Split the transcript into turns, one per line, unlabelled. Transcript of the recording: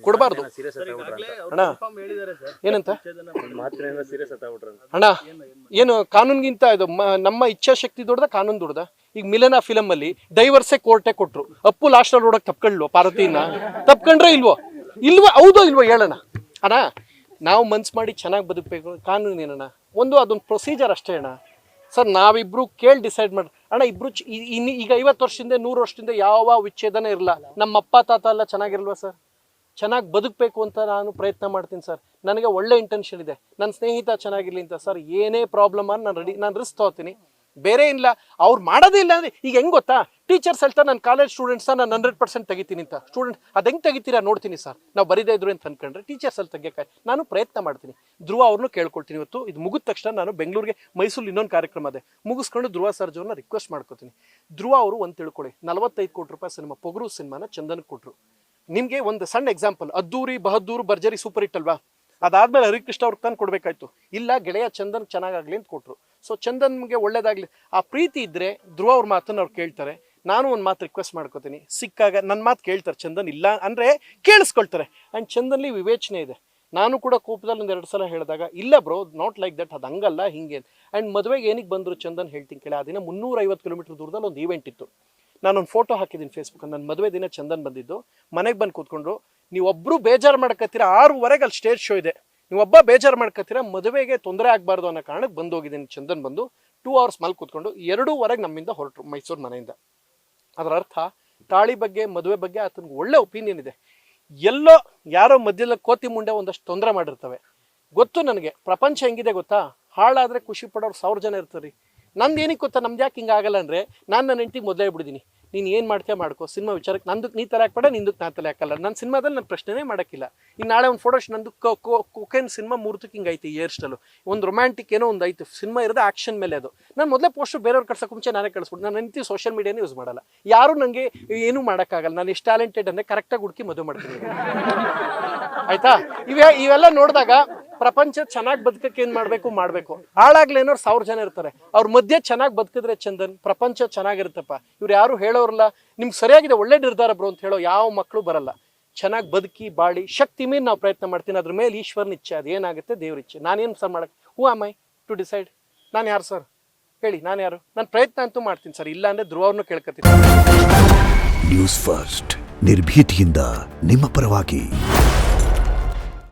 ಕೊಡಬಾರ್ದು ಅಣ್ಣ. ಏನಂತ ಅಣ್ಣ, ಏನು ಕಾನೂನ್ಗಿಂತ ಇದು ನಮ್ಮ ಇಚ್ಛಾಶಕ್ತಿ ದೊಡ್ಡದ ಕಾನೂನು ದೊಡ್ಡದ? ಈಗ ಮಿಲನ ಫಿಲಮ್ ಅಲ್ಲಿ ಡೈವರ್ಸೇ ಕೋರ್ಟೇ ಕೊಟ್ರು, ಅಪ್ಪು ಲಾಸ್ಟ್ ಅಲ್ಲಿ ನೋಡಕ್ ತಪ್ಕೊಂಡ್ಲು ಪಾರ್ವತಿನ, ತಪ್ಕೊಂಡ್ರೆ ಇಲ್ವೋ? ಹೌದೋ ಇಲ್ವೋ ಹೇಳೋಣ ಅಣ್ಣ. ನಾವು ಮನ್ಸು ಮಾಡಿ ಚೆನ್ನಾಗಿ ಬದುಕಬೇಕು. ಕಾನೂನು ಏನಣ್ಣ, ಅದೊಂದು ಪ್ರೊಸೀಜರ್ ಅಷ್ಟೇ ಅಣ್ಣ. ಸರ್ ನಾವಿಬ್ರು ಕೇಳಿ ಡಿಸೈಡ್ ಮಾಡಿ ಅಣ್ಣ. ಇಬ್ರು ಈಗ 50 ವರ್ಷದಿಂದ 100 ವರ್ಷದಿಂದ ಯಾವ ವಿಚ್ಛೇದನ ಇರಲ್ಲ. ನಮ್ಮ ಅಪ್ಪ ತಾತ ಎಲ್ಲ ಚೆನ್ನಾಗಿರಲ್ವಾ ಸರ್? ಚೆನ್ನಾಗಿ ಬದುಕಬೇಕು ಅಂತ ನಾನು ಪ್ರಯತ್ನ ಮಾಡ್ತೀನಿ ಸರ್. ನನಗೆ ಒಳ್ಳೆ ಇಂಟೆನ್ಷನ್ ಇದೆ, ನನ್ನ ಸ್ನೇಹಿತ ಚೆನ್ನಾಗಿರ್ಲಿ ಅಂತ ಸರ್. ಏನೇ ಪ್ರಾಬ್ಲಮ್ ನಾನು ರಿಸ್ಕ್ ತಗೋತೀನಿ, ಬೇರೆ ಇಲ್ಲ. ಅವ್ರು ಮಾಡೋದೇ ಇಲ್ಲ ಅಂದರೆ ಈಗ ಹೆಂಗೆ ಗೊತ್ತಾ, ಟೀಚರ್ಸ್ ಹೇಳ್ತಾರೆ ನಾನು ಕಾಲೇಜ್ ಸ್ಟೂಡೆಂಟ್ಸ ನಾನು 100% ತೆಗಿತೀನಿ ಅಂತ. ಸ್ಟೂಡೆಂಟ್ ಅದು ಹೆಂಗೆ ತೆಗಿತೀರಾ ನೋಡ್ತೀನಿ ಸರ್. ನಾವು ಬರೀದೇ ಇದ್ರು ಅಂತ ಅನ್ಕೊಂಡ್ರೆ ಟೀಚರ್ಸಲ್ಲಿ ತೆಗಿಯೋಕೆ ನಾನು ಪ್ರಯತ್ನ ಮಾಡ್ತೀನಿ. ಧ್ರುವ ಅವ್ರನ್ನೂ ಕೇಳ್ಕೊಳ್ತೀನಿ. ಇವತ್ತು ಇದು ಮುಗಿದ ತಕ್ಷಣ ನಾನು ಬೆಂಗಳೂರಿಗೆ, ಮೈಸೂರು ಇನ್ನೊಂದು ಕಾರ್ಯಕ್ರಮ ಇದೆ, ಮುಗಿಸ್ಕೊಂಡು ಧ್ರುವ ಸರ್ಜ್ ಅವ್ರನ್ನ ರಿಕ್ವೆಸ್ಟ್ ಮಾಡ್ಕೋತೀನಿ. ಧ್ರುವ ಅವರು ಒಂದು ತಿಳ್ಕೊಳ್ಳಿ, 45 ಕೋಟಿ ರೂಪಾಯಿ ಸಿನಿಮಾ ಪೊಗರು ಸಿನಿಮಾನ ಚಂದನ್ಗೆ ಕೊಟ್ಟರು. ನಿಮಗೆ ಒಂದು ಸಣ್ಣ ಎಕ್ಸಾಂಪಲ್, ಅದ್ದೂರಿ ಬಹದ್ದೂರು ಭರ್ಜರಿ ಸೂಪರ್ ಹಿಟ್ ಅಲ್ವಾ? ಅದಾದ್ಮೇಲೆ ಹರಿಕೃಷ್ಣ ಅವ್ರಿಗೆ ತಂದು ಕೊಡ್ಬೇಕಾಯ್ತು. ಇಲ್ಲ ಗೆಳೆಯ ಚಂದನ್ ಚೆನ್ನಾಗಾಗ್ಲಿ ಅಂತ ಕೊಟ್ಟರು. ಸೊ ಚಂದನ್ಗೆ ಒಳ್ಳೇದಾಗ್ಲಿ, ಆ ಪ್ರೀತಿ ಇದ್ರೆ ಧ್ರುವ ಅವ್ರ ಮಾತನ್ನ ಅವ್ರು ಕೇಳ್ತಾರೆ. ನಾನು ಒಂದು ಮಾತು ರಿಕ್ವೆಸ್ಟ್ ಮಾಡ್ಕೋತೀನಿ, ಸಿಕ್ಕಾಗ ನನ್ನ ಮಾತು ಕೇಳ್ತಾರೆ. ಚಂದನ್ ಇಲ್ಲ ಅಂದರೆ ಕೇಳಿಸ್ಕೊಳ್ತಾರೆ. ಆ್ಯಂಡ್ ಚಂದನ್ಲಿ ವಿವೇಚನೆ ಇದೆ. ನಾನು ಕೂಡ ಕೋಪದಲ್ಲಿ 1-2 ಸಲ ಹೇಳಿದಾಗ, ಇಲ್ಲ ಬ್ರೋ ನಾಟ್ ಲೈಕ್ ದಟ್, ಅದು ಹಂಗಲ್ಲ ಹಿಂಗೆ. ಆ್ಯಂಡ್ ಮದುವೆಗೆ ಏನಕ್ಕೆ ಬಂದರು ಚಂದನ್ ಹೇಳ್ತೀನಿ ಕೇಳಿ. ಆ ದಿನ 350 ಕಿಲೋಮೀಟರ್ ದೂರದಲ್ಲಿ ಒಂದು ಈವೆಂಟ್ ಇತ್ತು. ನಾನೊಂದು ಫೋಟೋ ಹಾಕಿದ್ದೀನಿ ಫೇಸ್ಬುಕ್. ನನ್ನ ಮದುವೆ ದಿನ ಚಂದನ್ ಬಂದಿದ್ದು, ಮನೆಗೆ ಬಂದು ಕೂತ್ಕೊಂಡ್ರು. ನೀವೊಬ್ಬರು ಬೇಜಾರು ಮಾಡ್ಕತ್ತೀರ, 6:30 ಅಲ್ಲಿ ಸ್ಟೇಜ್ ಶೋ ಇದೆ, ನೀವೊಬ್ಬ ಬೇಜಾರು ಮಾಡ್ಕತ್ತೀರ, ಮದುವೆಗೆ ತೊಂದರೆ ಆಗಬಾರ್ದು ಅನ್ನೋ ಕಾರಣಕ್ಕೆ ಬಂದೋಗಿದ್ದೀನಿ. ಚಂದನ್ ಬಂದು 2 hours ಮಲ್ ಕೂತ್ಕೊಂಡು 2:15 ನಮ್ಮಿಂದ ಹೊರಟರು ಮೈಸೂರು ಮನೆಯಿಂದ. ಅದರ ಅರ್ಥ ತಾಳಿ ಬಗ್ಗೆ, ಮದುವೆ ಬಗ್ಗೆ ಆತನಿಗೆ ಒಳ್ಳೆ ಒಪಿನಿಯನ್ ಇದೆ. ಎಲ್ಲೋ ಯಾರೋ ಮಧ್ಯದಲ್ಲಿ ಕೋತಿ ಮುಂಡೆ ಒಂದಷ್ಟು ತೊಂದರೆ ಮಾಡಿರ್ತವೆ. ಗೊತ್ತು ನನಗೆ ಪ್ರಪಂಚ ಹೆಂಗಿದೆ ಗೊತ್ತಾ, ಹಾಳಾದರೆ ಖುಷಿ ಪಡೋರು 1000 ಜನ ಇರ್ತಾರೆ. ನಂದು ಏನಕ್ಕೆ ಗೊತ್ತಾ, ನಮ್ದು ಯಾಕೆ ಹಿಂಗೆ ಆಗಲ್ಲ ಅಂದರೆ, ನಾನು ನನ್ನ ಹೆಂಡತಿಗೆ ಮೊದಲೇ ಬಿಡಿದ್ದೀನಿ, ನೀನು ಏನು ಮಾಡ್ತೀಯ ಮಾಡ್ಕೋ, ಸಿನಿಮಾ ವಿಚಾರಕ್ಕೆ ನಂದಕ್ಕೆ ನೀ ತಲೆ ಹಾಕ್ಬೇಡ, ನಿಂದಕ್ಕೆ ನಾನು ತಲೆ ಹಾಕಲ್ಲ. ನನ್ನ ಸಿನಿಮಾದಲ್ಲಿ ನಾನು ಪ್ರಶ್ನೆನೇ ಮಾಡೋಕ್ಕಿಲ್ಲ. ಈಗ ನಾಳೆ ಒಂದು ಫೋಟೋ ನಂದು ಕೊಕೇನ್ ಸಿನಿಮಾ 3 ಹಿಂಗೆ ಐತಿ, ಏರ್ ಸ್ಟೈಲು ಒಂದು ರೊಮ್ಯಾಂಟಿಕ್ ಏನೋ ಒಂದು ಐತೆ ಸಿನಿಮಾ ಇರೋದು ಆ್ಯಕ್ಷನ್ ಮೇಲೆ. ಅದು ನಾನು ಮೊದಲೇ ಪೋಸ್ಟು ಬೇರೆಯವ್ರು ಕಳ್ಸೋಕೆ ಮುಂಚೆ ನಾನೇ ಕಳಿಸ್ಬಿಟ್ಟು, ನಾನು ಹೆಂಡತಿ ಸೋಷಿಯಲ್ ಮೀಡಿಯಾನೇ ಯೂಸ್ ಮಾಡಲ್ಲ. ಯಾರು ನನಗೆ ಏನೂ ಮಾಡೋಕ್ಕಾಗಲ್ಲ. ನಾನು ಎಷ್ಟು ಟ್ಯಾಲೆಂಟೆಡ್ ಅಂದರೆ ಕರೆಕ್ಟಾಗಿ ಹುಡುಕಿ ಮದುವೆ ಮಾಡ್ತೀನಿ. ಆಯ್ತಾ? ಇವೆಲ್ಲ ನೋಡಿದಾಗ ಪ್ರಪಂಚ ಚೆನ್ನಾಗಿ ಬದುಕಕ್ಕೆ ಏನು ಮಾಡಬೇಕು. ಹಾಳಾಗ್ಲೇನೋರು 1000 ಜನ ಇರ್ತಾರೆ. ಅವ್ರ ಮಧ್ಯೆ ಚೆನ್ನಾಗಿ ಬದುಕಿದ್ರೆ ಚಂದನ್, ಪ್ರಪಂಚ ಚೆನ್ನಾಗಿರುತ್ತಪ್ಪ. ಇವ್ರು ಯಾರು ಹೇಳೋರಲ್ಲ, ನಿಮ್ಗೆ ಸರಿಯಾಗಿದೆ ಒಳ್ಳೆ ನಿರ್ಧಾರ ಬ್ರೋ ಅಂತ ಹೇಳೋ ಯಾವ ಮಕ್ಕಳು ಬರಲ್ಲ. ಚೆನ್ನಾಗಿ ಬದುಕಿ ಬಾಳಿ ಶಕ್ತಿ ಮೀರಿ ನಾವು ಪ್ರಯತ್ನ ಮಾಡ್ತೀನಿ. ಅದ್ರ ಮೇಲೆ ಈಶ್ವರನ ಇಚ್ಛೆ, ಅದೇನಾಗುತ್ತೆ ದೇವ್ರ ಇಚ್ಛೆ. ನಾನೇನು ಸರ್ ಮಾಡಕ್ಕೆ, who am I to decide? ನಾನು ಯಾರು ಸರ್ ಹೇಳಿ? ನಾನು ಯಾರು? ನಾನು ಪ್ರಯತ್ನ ಅಂತೂ ಮಾಡ್ತೀನಿ ಸರ್, ಇಲ್ಲ ಅಂದರೆ ಧ್ರುವ ಅವ್ರನ್ನೂ ಕೇಳ್ಕೊತೀನಿ.
ನ್ಯೂಸ್ ಫಸ್ಟ್, ನಿರ್ಭೀತಿಯಿಂದ ನಿಮ್ಮ ಪರವಾಗಿ.